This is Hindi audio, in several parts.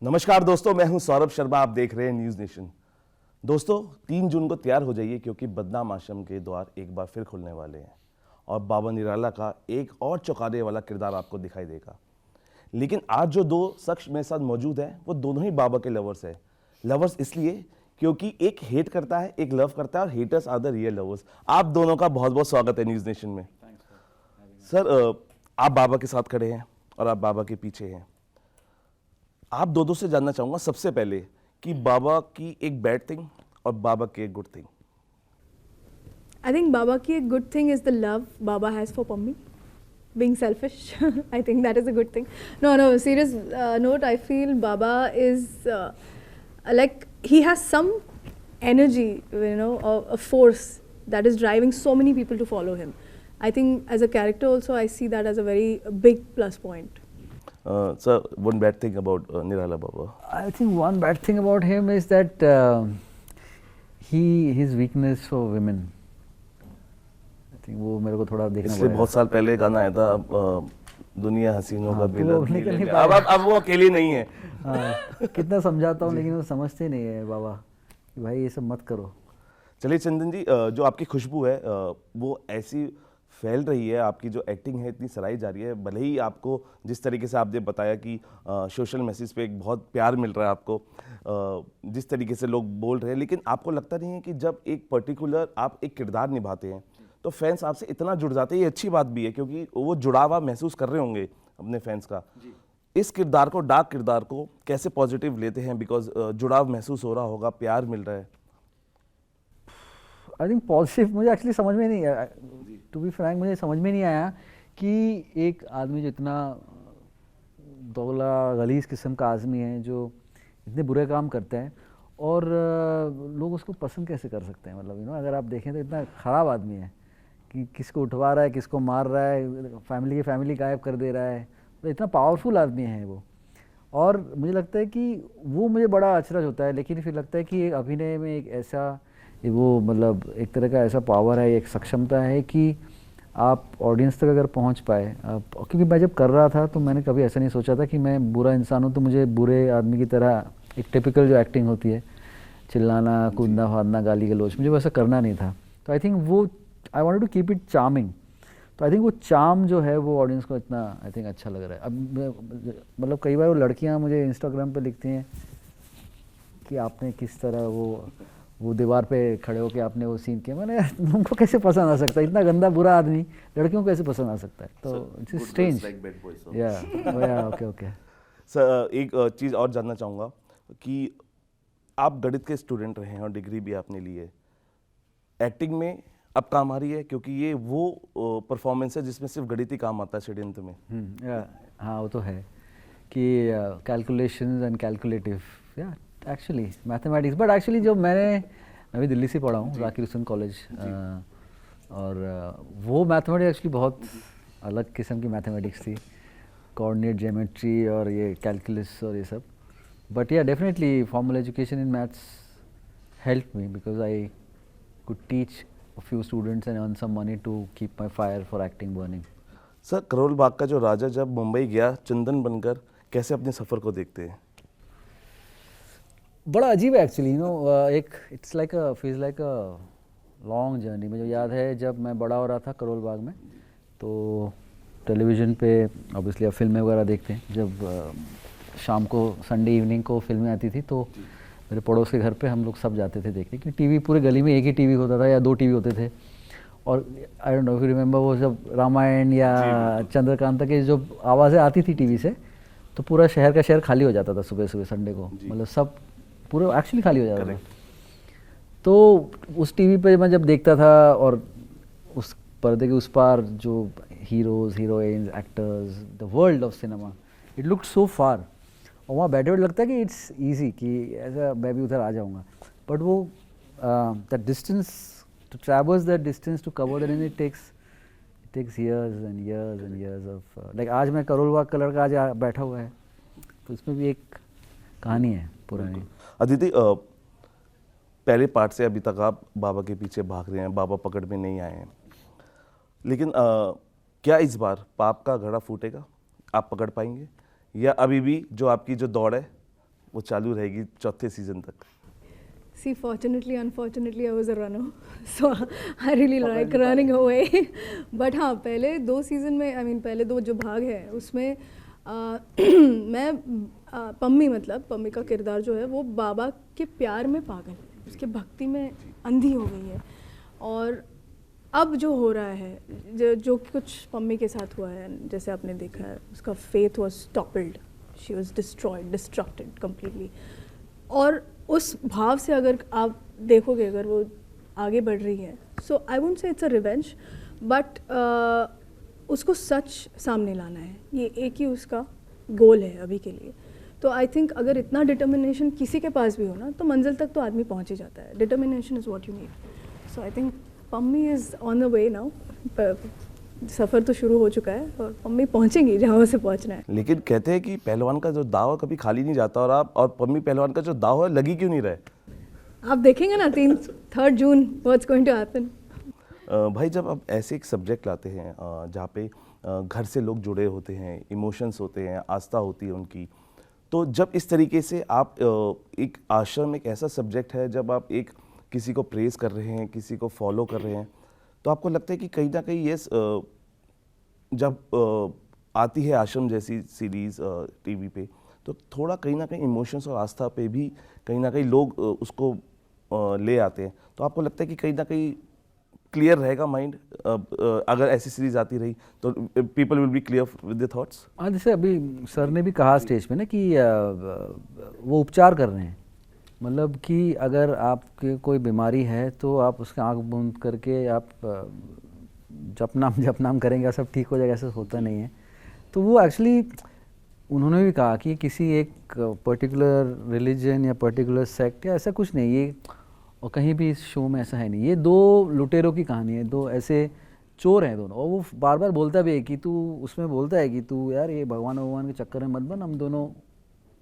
नमस्कार दोस्तों, मैं हूं सौरभ शर्मा। आप देख रहे हैं न्यूज़ नेशन। दोस्तों, 3 जून को तैयार हो जाइए क्योंकि बदनाम आश्रम के द्वार एक बार फिर खुलने वाले हैं और बाबा निराला का एक और चौंकाने वाला किरदार आपको दिखाई देगा। लेकिन आज जो दो शख्स मेरे साथ मौजूद हैं वो दोनों ही बाबा के लवर्स हैं। लवर्स इसलिए क्योंकि एक हेट करता है, एक लव करता है और haters are the real lovers. आप दोनों का बहुत बहुत स्वागत है न्यूज़ नेशन में। सर, आप बाबा के साथ खड़े हैं और आप बाबा के पीछे हैं। आप दोनों से जानना चाहूंगा सबसे पहले कि बाबा की एक बैड थिंग और बाबा की एक good thing. I think Baba ki a good thing is the love Baba has for Pammi. Being selfish, I think that is a good thing. No, serious note, I feel Baba is like he has some energy, a force that is driving so many people to follow him. I think as a character also, I see that as a very big plus point. Sir, one bad thing about Nirala Baba. I think one bad thing about him is that his weakness for women. I think वो मेरे को थोड़ा देखना इसलिए पड़ेगा। बहुत साल पहले गाना आया था, दुनिया हसीनों का हाँ, बेला तो वो निकल नहीं अब वो अकेली नहीं है। हाँ, कितना समझाता हूँ लेकिन वो समझते नहीं है बाबा कि भाई ये सब मत करो। चलिए चंदन जी, जो आपकी खुशबू है वो ऐसी फैल रही है, आपकी जो एक्टिंग है इतनी सराही जा रही है। भले ही आपको जिस तरीके से आपने बताया कि सोशल मैसेज पे एक बहुत प्यार मिल रहा है आपको, जिस तरीके से लोग बोल रहे हैं, लेकिन आपको लगता नहीं है कि जब एक पर्टिकुलर आप एक किरदार निभाते हैं तो फैंस आपसे इतना जुड़ जाते हैं। ये अच्छी बात भी है क्योंकि वो जुड़ावा महसूस कर रहे होंगे अपने फैंस का। इस किरदार को, डार्क किरदार को कैसे पॉजिटिव लेते हैं? बिकॉज जुड़ाव महसूस हो रहा होगा, प्यार मिल रहा है। आई थिंक पॉजिटिव मुझे एक्चुअली समझ में नहीं आया, टू बी फ्रैंक मुझे समझ में नहीं आया कि एक आदमी जो इतना दोगला गलीज किस्म का आदमी है, जो इतने बुरे काम करते हैं और लोग उसको पसंद कैसे कर सकते हैं। मतलब अगर आप देखें तो इतना ख़राब आदमी है कि किसको उठवा रहा है, किसको मार रहा है, फैमिली गायब कर दे रहा है। तो इतना पावरफुल आदमी है वो। और मुझे लगता है कि वो मुझे बड़ा अचरज होता है, लेकिन फिर लगता है कि एक अभिनय में एक ऐसा वो मतलब एक तरह का ऐसा पावर है, एक सक्षमता है कि आप ऑडियंस तक अगर पहुंच पाए। क्योंकि मैं जब कर रहा था तो मैंने कभी ऐसा नहीं सोचा था कि मैं बुरा इंसान हूँ तो मुझे बुरे आदमी की तरह एक टिपिकल जो एक्टिंग होती है, चिल्लाना, कूदना, फादना, गाली गलौज, मुझे वैसा करना नहीं था। तो आई थिंक वो I wanted to keep it charming. तो आई थिंक वो चार्म जो है वो ऑडियंस को इतना आई थिंक अच्छा लग रहा है। अब मतलब कई बार वो लड़कियाँ मुझे इंस्टाग्राम पे लिखती हैं कि आपने किस तरह वो दीवार पे खड़े होकर आपने वो सीन किया। मैंने उनको कैसे पसंद आ सकता है, इतना गंदा बुरा आदमी लड़कियों को कैसे पसंद आ सकता है। तो इट्स स्ट्रेंज। या ओके। सर, एक चीज़ और जानना चाहूँगा कि आप गणित के स्टूडेंट रहे हैं और डिग्री भी आपने ली है। एक्टिंग में अब काम आ रही है क्योंकि ये वो परफॉर्मेंस है जिसमें सिर्फ गणित ही काम आता है षड्यंत्र में। हाँ, वो तो है कि कैलकुलेशंस एंड कैलकुलेटिव या एक्चुअली मैथमेटिक्स। बट एक्चुअली जो मैं भी दिल्ली से पढ़ा हूँ, जाकिर हुसैन कॉलेज, और वो मैथमेटिक्स एक्चुअली बहुत अलग किस्म की मैथमेटिक्स थी, कोऑर्डिनेट ज्योमेट्री और ये कैलकुलस और ये सब। बट या definitely formal education in maths help me because I could teach a few students and earn some money to keep my fire for acting burning. Sir, Karol Bagh का जो राजा जब मुंबई गया चंदन बनकर, कैसे अपने सफ़र को देखते हैं? बड़ा अजीब है एक्चुअली, एक it's like a feels like a long journey. मुझे याद है जब मैं बड़ा हो रहा था करोल बाग में, तो टेलीविज़न पे ऑब्वियसली आप फिल्में वगैरह देखते हैं। जब शाम को संडे इवनिंग को फिल्में आती थी तो मेरे पड़ोस के घर पे हम लोग सब जाते थे देखने, क्योंकि टीवी पूरे गली में एक ही टीवी होता था या 2 टीवी होते थे। और I don't know if you remember, वो जब रामायण या चंद्रकांता की जो आवाज़ें आती थी टीवी से तो पूरा शहर का शहर खाली हो जाता था सुबह सुबह संडे को। मतलब सब पूरा एक्चुअली खाली हो जाता था। तो उस टीवी पे मैं जब देखता था और उस पर्दे के उस पार जो heroes, heroines, actors, the world of cinema, it looked so far. और वहाँ बैठे हुए लगता है कि इट्स ईजी, कि ऐसा मैं भी उधर आ जाऊँगा। बट वो that distance to traverse, that distance to cover that, it takes years and years of like आज मैं करोल बाग का लड़का आज बैठा हुआ है, तो इसमें भी एक कहानी है पुरानी। अदिति, पहले पार्ट से अभी तक आप बाबा के पीछे भाग रहे हैं, बाबा पकड़ में नहीं आए हैं, लेकिन क्या इस बार पाप का घड़ा फूटेगा? आप पकड़ पाएंगे या अभी भी जो आपकी जो दौड़ है वो चालू रहेगी चौथे सीजन तक? See, fortunately, unfortunately, I was a runner, so I really like running away. But हाँ, पहले 2 सीज़न में, I mean पहले 2 जो भाग है उसमें मैं पम्मी मतलब पम्मी का किरदार जो है वो बाबा के प्यार में पागल है, उसके भक्ति में अंधी हो गई है। और अब जो हो रहा है जो कुछ पम्मी के साथ हुआ है, जैसे आपने देखा है, उसका faith was toppled, she was destroyed, distracted completely. और उस भाव से अगर आप देखोगे, अगर वो आगे बढ़ रही है, so I won't say it's a revenge, but उसको सच सामने लाना है, ये एक ही उसका गोल है अभी के लिए। तो आई थिंक अगर इतना डिटर्मिनेशन किसी के पास भी हो ना, तो मंजिल तक तो आदमी पहुंच ही जाता है। Determination is what you need. So I think Pammi is on the way now. सफ़र तो शुरू हो चुका है और पम्मी पहुंचेंगी जहाँ उसे पहुंचना है। लेकिन कहते हैं कि पहलवान का जो दाव है कभी खाली नहीं जाता, और पम्मी पहलवान का जो दाव है लगी क्यों नहीं रहे? आप देखेंगे ना 3 जून व्हाट्स गोइंग टू हैपन। भाई, जब आप ऐसे एक सब्जेक्ट लाते हैं जहाँ पे घर से लोग जुड़े होते हैं, इमोशंस होते हैं, आस्था होती है उनकी, तो जब इस तरीके से आप एक आश्रम एक ऐसा सब्जेक्ट है, जब आप एक किसी को प्रेज कर रहे हैं, किसी को फॉलो कर रहे हैं, तो आपको लगता है कि कहीं ना कहीं ये जब आती है आश्रम जैसी सीरीज़ टीवी पे, तो थोड़ा कहीं ना कहीं इमोशंस और आस्था पे भी कहीं ना कहीं लोग उसको ले आते हैं। तो आपको लगता है कि कहीं ना कहीं क्लियर रहेगा माइंड अगर ऐसी सीरीज आती रही, तो people will be clear with their thoughts? हाँ, जैसे अभी सर ने भी कहा स्टेज पे ना कि वो उपचार कर रहे हैं, मतलब कि अगर आपके कोई बीमारी है तो आप उसके आंख बंद करके आप जप नाम करेंगे सब ठीक हो जाएगा, ऐसा होता नहीं है। तो वो एक्चुअली उन्होंने भी कहा कि किसी एक पर्टिकुलर रिलीजन या पर्टिकुलर सेक्ट या ऐसा कुछ नहीं, ये और कहीं भी इस शो में ऐसा है नहीं। ये 2 लुटेरों की कहानी है, 2 ऐसे चोर हैं दोनों, और वो बार बार बोलता भी है कि तू, उसमें बोलता है कि तू यार ये भगवान के चक्कर में मत बन, हम दोनों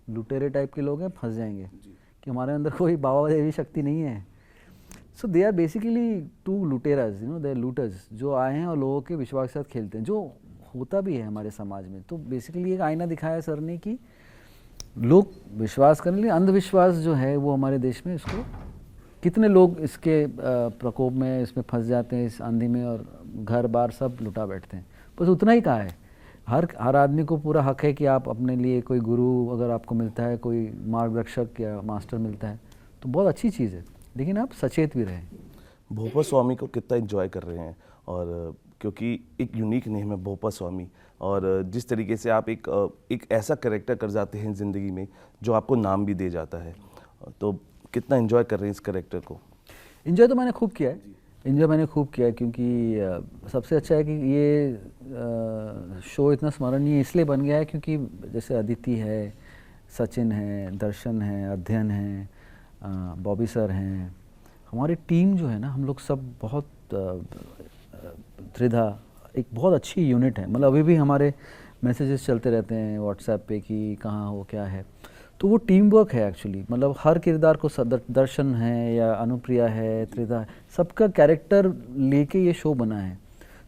लुटेरे टाइप के लोग हैं, फंस जाएंगे, कि हमारे अंदर कोई बाबा देवी शक्ति नहीं है। सो दे आर बेसिकली 2 लुटेराज, दे आर लूटर्स, जो आए हैं और लोगों के विश्वास के साथ खेलते हैं, जो होता भी है हमारे समाज में। तो बेसिकली एक आईना दिखाया सर ने कि लोग विश्वास करने लिए, अंधविश्वास जो है वो हमारे देश में, इसको कितने लोग इसके प्रकोप में इसमें फंस जाते हैं, इस आंधी में, और घर बार सब लुटा बैठते हैं। बस उतना ही कहा है, हर आदमी को पूरा हक है कि आप अपने लिए कोई गुरु अगर आपको मिलता है, कोई मार्गदर्शक या मास्टर मिलता है, तो बहुत अच्छी चीज़ है, लेकिन आप सचेत भी रहें। भोपा स्वामी को कितना एंजॉय कर रहे हैं, और क्योंकि एक यूनिक नेम है भोपा स्वामी, और जिस तरीके से आप एक ऐसा कैरेक्टर कर जाते हैं ज़िंदगी में जो आपको नाम भी दे जाता है, तो कितना एंजॉय कर रहे हैं इस कैरेक्टर को? एंजॉय तो मैंने खूब किया है, क्योंकि सबसे अच्छा है कि ये शो इतना स्मरणीय इसलिए बन गया है क्योंकि जैसे अदिति है, सचिन है, दर्शन है, अध्ययन है, बॉबी सर हैं, हमारी टीम जो है ना, हम लोग सब बहुत त्रिधा, एक बहुत अच्छी यूनिट है। मतलब अभी भी हमारे मैसेजेस चलते रहते हैं व्हाट्सएप पे कि कहाँ हो, क्या है, तो वो टीम वर्क है एक्चुअली। मतलब हर किरदार को दर्शन है या अनुप्रिया है, त्रिधा है, सबका कैरेक्टर लेके ये शो बना है।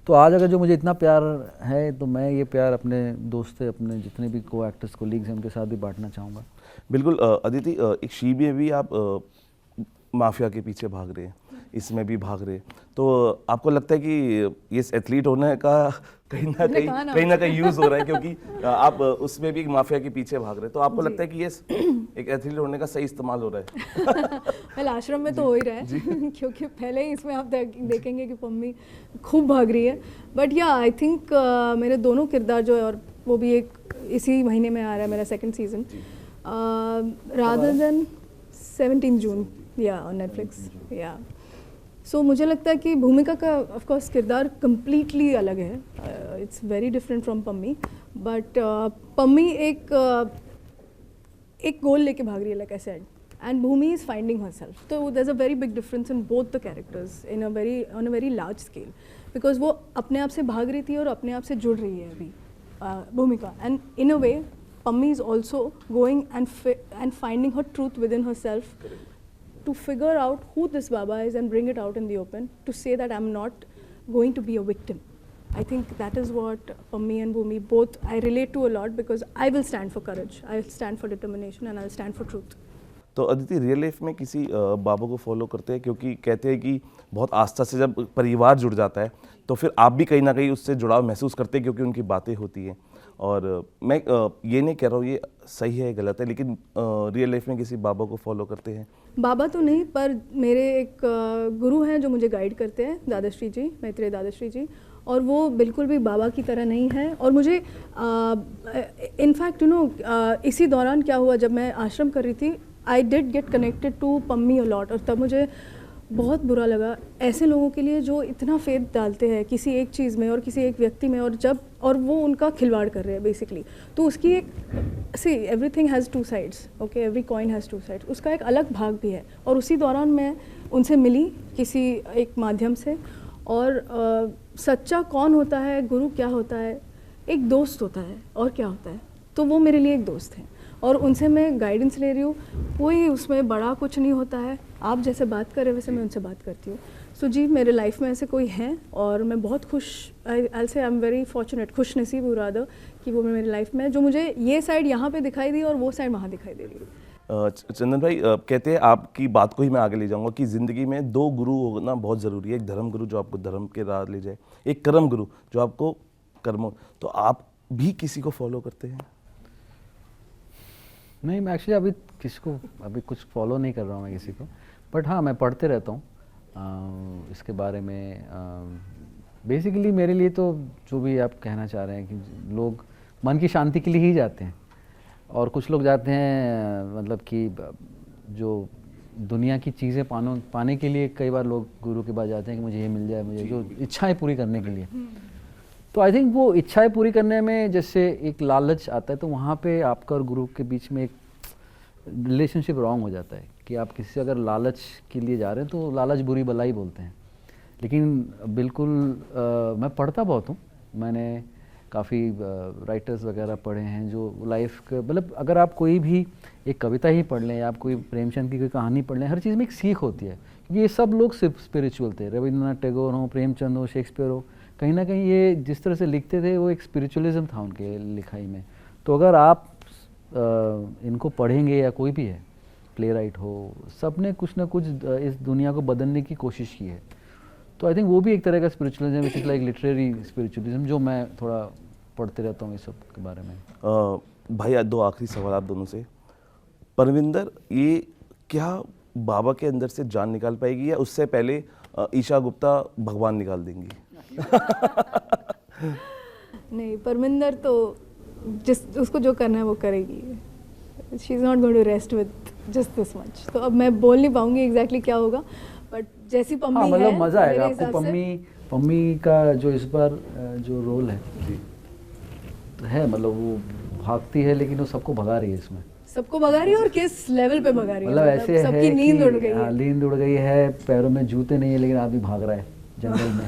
तो आज अगर जो मुझे इतना प्यार है, तो मैं ये प्यार अपने दोस्त से, अपने जितने भी को एक्टर्स कोलीग्स हैं उनके साथ भी बांटना चाहूँगा। बिल्कुल। अदिति, एक शी में भी आप माफिया के पीछे भाग रहे हैं, इसमें भी भाग रहे हैं, तो आपको लगता है कि ये एथलीट होने का कहीं ना कहीं यूज़ हो रहा है, क्योंकि आप उसमें भी माफिया के पीछे भाग रहे हैं, तो आपको लगता है कि ये एक एथलीट होने का सही इस्तेमाल हो रहा है? वेल, आश्रम में तो हो ही रहा है क्योंकि पहले ही इसमें आप देखेंगे कि पम्मी खूब भाग रही है। बट या आई थिंक मेरे दोनों किरदार जो है, और वो भी एक इसी महीने में आ रहा है मेरा 2nd सीज़न, रादर देन 17 जून या ऑन नेटफ्लिक्स, या सो मुझे लगता है कि भूमिका का ऑफ कोर्स किरदार कम्प्लीटली अलग है, it's very different from Pammi, but Pammi एक गोल लेके भाग रही है, like I said, and Bhumi is finding herself. तो there is a very big difference in both the characters on a very large scale, because वो अपने आप से भाग रही थी और अपने आप से जुड़ रही है अभी भूमिका, and in a way Pammi is also going and finding her truth with in her self, to figure out who this Baba is and bring it out in the open, to say that I'm not going to be a victim. I think that is what Pammi and Bhumi both I relate to a lot because I will stand for courage, I will stand for determination and I will stand for truth. तो अदिति रियल लाइफ में किसी बाबा को फॉलो करते हैं, क्योंकि कहते हैं कि बहुत आस्था से जब परिवार जुड़ जाता है तो फिर आप भी कहीं ना कहीं उससे जुड़ाव महसूस करते हैं क्योंकि उनकी बातें होती हैं। और मैं ये नहीं कह रहा हूँ ये सही है गलत है, लेकिन रियल लाइफ में किसी बाबा को फॉलो करते हैं? बाबा तो नहीं, पर मेरे एक गुरु हैं जो मुझे गाइड करते हैं, दादाश्री जी, मैत्रेय दादाश्री जी, और वो बिल्कुल भी बाबा की तरह नहीं है। और मुझे इनफैक्ट यू नो इसी दौरान क्या हुआ, जब मैं आश्रम कर रही थी I did get connected to Pammi a lot, और तब मुझे बहुत बुरा लगा ऐसे लोगों के लिए जो इतना फेथ डालते हैं किसी एक चीज़ में और किसी एक व्यक्ति में, और वो उनका खिलवाड़ कर रहे हैं बेसिकली। तो उसकी एक see everything has two sides, okay, every coin has two sides, उसका एक अलग भाग भी है। और उसी दौरान मैं उनसे मिली किसी एक माध्यम से, और सच्चा कौन होता है, गुरु क्या होता है, एक दोस्त होता है और क्या होता है, तो वो मेरे लिए एक दोस्त हैं और उनसे मैं गाइडेंस ले रही हूँ। कोई उसमें बड़ा कुछ नहीं होता है, आप जैसे बात कर रहे वैसे मैं उनसे बात करती हूँ। सो जी, मेरे लाइफ में ऐसे कोई हैं और मैं बहुत खुश, आई से आई एम वेरी फॉर्चुनेट, खुश नसीब हूँ रादर, कि वो मेरी लाइफ में जो मुझे ये साइड यहाँ पे दिखाई दी और वो साइड वहाँ दिखाई दे रही है। चंदन भाई, कहते हैं आपकी बात को ही मैं आगे ले जाऊंगा कि ज़िंदगी में दो गुरु होना बहुत ज़रूरी है। एक धर्म गुरु जो आपको धर्म के राह ले जाए, एक कर्म गुरु जो आपको कर्मों। तो आप भी किसी को फॉलो करते हैं? नहीं, मैं एक्चुअली अभी कुछ फॉलो नहीं कर रहा हूँ मैं किसी को, बट हाँ मैं पढ़ते रहता हूँ इसके बारे में। बेसिकली मेरे लिए तो जो भी आप कहना चाह रहे हैं कि लोग मन की शांति के लिए ही जाते हैं, और कुछ लोग जाते हैं मतलब कि जो दुनिया की चीज़ें पाने के लिए कई बार लोग गुरु के पास जाते हैं कि मुझे ये मिल जाए, मुझे जो इच्छाएं पूरी करने के लिए। तो आई थिंक वो इच्छाएं पूरी करने में जैसे एक लालच आता है, तो वहाँ पे आपका और गुरु के बीच में एक रिलेशनशिप रॉन्ग हो जाता है कि आप किसी अगर लालच के लिए जा रहे हैं तो लालच बुरी भलाई बोलते हैं। लेकिन बिल्कुल मैं पढ़ता बहुत हूँ, मैंने काफ़ी राइटर्स वगैरह पढ़े हैं जो लाइफ का, मतलब अगर आप कोई भी एक कविता ही पढ़ लें या आप कोई प्रेमचंद की कोई कहानी पढ़ लें, हर चीज़ में एक सीख होती है। क्योंकि ये सब लोग सिर्फ स्पिरिचुअल थे, रविंद्रनाथ टैगोर हो, प्रेमचंद हो, शेक्सपियर हो, कहीं ना कहीं ये जिस तरह से लिखते थे वो एक स्पिरिचुअलिज्म था उनके लिखाई में। तो अगर आप इनको पढ़ेंगे या कोई भी है प्ले राइट हो, सब ने कुछ ना कुछ इस दुनिया को बदलने की कोशिश की है। तो आई थिंक वो भी एक तरह का spiritualism, which is like literary spiritualism, जो मैं थोड़ा पढ़ते रहता हूँ इस सब के बारे में। भाई दो आखिरी सवाल आप दोनों से। परविंदर, ये क्या बाबा के अंदर से जान निकाल पाएगी या उससे पहले ईशा गुप्ता भगवान निकाल देंगी? नहीं, परमिंदर तो उसको जो करना है वो करेगी। She is not going to rest with just this much. तो अब मैं बोल नहीं पाऊंगी एग्जैक्टली क्या होगा, बट जैसी पम्मी है, मतलब मज़ा आएगा मेरे आपको। हिसाब से पम्मी का जो इस बार जो रोल है तो है, मतलब वो भागती है लेकिन वो सबको भगा रही है इसमें। सबको भगा रही है, और किस लेवल पे भगा रही है, मतलब ऐसे है सबकी नींद उड़ गई हाँ, है। नींद उड़ गई है, पैरों में जूते नहीं है लेकिन आदमी भाग रहा है जंगल में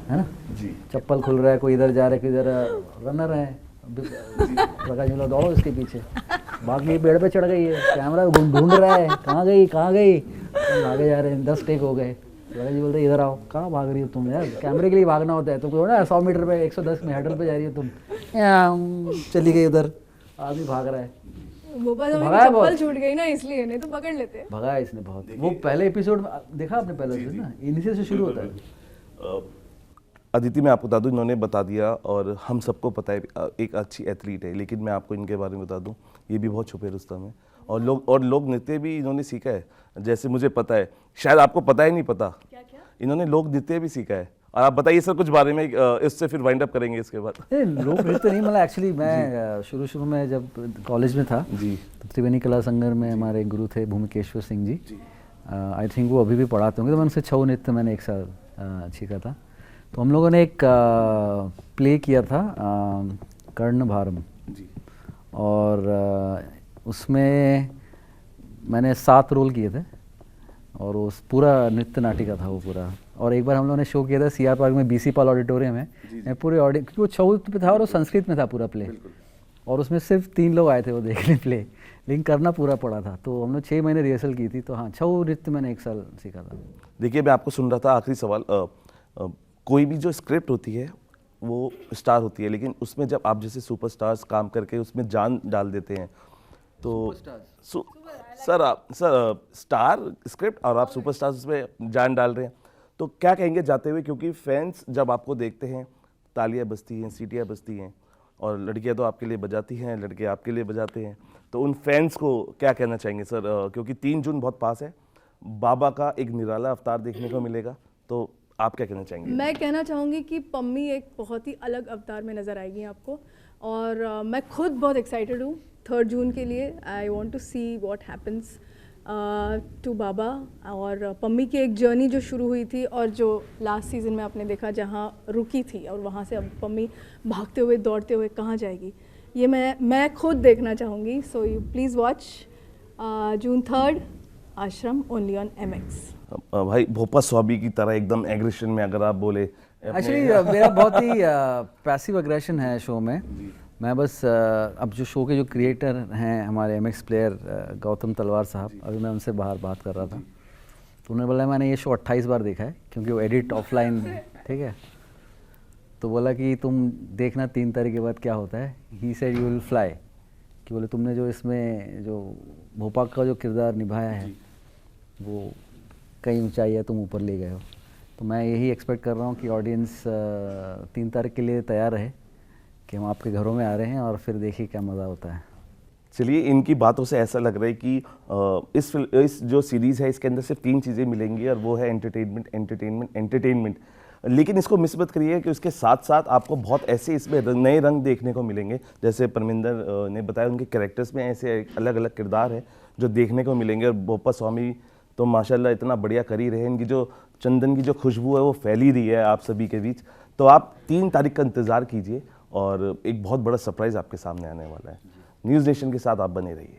है ना जी। चप्पल खुल रहा है, कोई इधर जा रहा है, कोई इधर रनर है, प्रकाश झूला दौड़ो इसके पीछे, भाग गई, पेड़ पे चढ़ गई है, कैमरा ढूंढ रहा है, कहाँ गई आगे जा रहे हैं, 10 टेक हो गए। प्रकाश जी बोलते इधर आओ, कहाँ भाग रही हो तुम यार, कैमरे के लिए भागना होता है, तुम ना 100 मीटर पे 110 में हैडल पे जा रही हो तुम, चली गई उधर, आदमी भाग रहा है। वो बात भगाया चप्पल बहुत। छूट गई ना, इसलिए नहीं तो पकड़ लेते। भगाया इसने बहुत। वो पहले एपिसोड में देखा आपने, पहले एपिसोड ना इन्हीं से शुरू होता है। अदिति, मैं आपको बता दूं, इन्होंने बता दिया और हम सबको पता है एक अच्छी एथलीट है, लेकिन मैं आपको इनके बारे में बता दूं, ये भी बहुत छुपे रुस्तम है। और लोक नृत्य भी इन्होंने सीखा है, जैसे मुझे पता है, शायद आपको पता ही नहीं पता, क्या इन्होंने लोक नृत्य भी सीखा है। और आप बताइए सर कुछ बारे में, इससे फिर वाइंड अप करेंगे इसके बाद। लोक नृत्य नहीं, मतलब एक्चुअली मैं शुरू में जब कॉलेज में था जी, तो त्रिवेणी कला संघर में हमारे गुरु थे भूमिकेश्वर सिंह जी, आई थिंक वो अभी भी पढ़ाते होंगे। तो मैं उनसे छऊ नृत्य मैंने एक साल सीखा था। तो हम लोगों ने एक प्ले किया था कर्णभारम जी, और उसमें मैंने 7 रोल किए थे और वो पूरा नृत्य नाटिका था वो पूरा। और एक बार हम लोगों ने शो किया था सीआर पार्क में, बीसी पाल ऑडिटोरियम में, मैं पूरे ऑडियंस, क्योंकि वो छऊ पे था और वो संस्कृत में था पूरा प्ले, और उसमें सिर्फ 3 लोग आए थे वो देखने प्ले, लेकिन करना पूरा पड़ा था। तो हमने 6 महीने रिहर्सल की थी। तो हाँ, छऊ नृत्य मैंने 1 साल सीखा था। देखिए मैं आपको सुन रहा था। आखिरी सवाल, कोई भी जो स्क्रिप्ट होती है वो स्टार होती है, लेकिन उसमें जब आप जैसे सुपरस्टार्स काम करके उसमें जान डाल देते हैं तो सर स्टार स्क्रिप्ट और आप सुपरस्टार्स उसमें जान डाल रहे हैं, तो क्या कहेंगे जाते हुए, क्योंकि फैंस जब आपको देखते हैं तालियां बजती हैं, सीटियां बजती हैं, और लड़कियां तो आपके लिए बजाती हैं, लड़के आपके लिए बजाते हैं, तो उन फैंस को क्या कहना चाहेंगे सर? क्योंकि 3 जून बहुत पास है, बाबा का एक निराला अवतार देखने को मिलेगा, तो आप क्या कहना चाहेंगे? मैं कहना चाहूँगी कि पम्मी एक बहुत ही अलग अवतार में नज़र आएगी आपको, और मैं खुद बहुत एक्साइटेड हूँ 3 जून के लिए। I want to see what happens to Baba, और पम्मी की एक जर्नी जो शुरू हुई थी और जो लास्ट सीज़न में आपने देखा जहाँ रुकी थी, और वहाँ से अब पम्मी भागते हुए दौड़ते हुए कहाँ जाएगी, ये मैं खुद देखना चाहूँगी। सो यू प्लीज़ वॉच जून 3 आश्रम ओनली ऑन MX। भाई भोपा स्वामी की तरह एकदम एग्रेशन में अगर आप बोले एक्चुअली मेरा बहुत ही पैसिव एग्रेशन है शो में। मैं बस अब जो शो के जो क्रिएटर हैं हमारे MX प्लेयर गौतम तलवार साहब, अभी मैं उनसे बाहर बात कर रहा था, तो उन्होंने बोला मैंने ये शो 28 बार देखा है, क्योंकि वो एडिट ऑफलाइन, ठीक है, तो बोला कि तुम देखना 3 तारीख के बाद क्या होता है। He said you will fly, कि बोले तुमने जो इसमें जो भोपा का जो किरदार निभाया है वो कई ऊंचाई है, तुम ऊपर ले गए हो। तो मैं यही एक्सपेक्ट कर रहा हूँ कि ऑडियंस 3 तारीख के लिए तैयार रहे कि हम आपके घरों में आ रहे हैं, और फिर देखिए क्या मज़ा होता है। चलिए, इनकी बातों से ऐसा लग रहा है कि इस जो सीरीज़ है इसके अंदर सिर्फ 3 चीज़ें मिलेंगी, और वो है एंटरटेनमेंट एंटरटेनमेंट एंटरटेनमेंट। लेकिन इसको मिस मत करिए कि उसके साथ साथ आपको बहुत ऐसे इसमें नए रंग देखने को मिलेंगे, जैसे परमिंदर ने बताया उनके कैरेक्टर्स में ऐसे अलग अलग किरदार है जो देखने को मिलेंगे। और भोपा स्वामी तो माशाल्लाह इतना बढ़िया कर ही रहे हैं, इनकी जो चंदन की जो खुशबू है वो फैली रही है आप सभी के बीच। तो आप 3 तारीख का इंतज़ार कीजिए, और एक बहुत बड़ा सरप्राइज़ आपके सामने आने वाला है। न्यूज़ नेशन के साथ आप बने रहिए।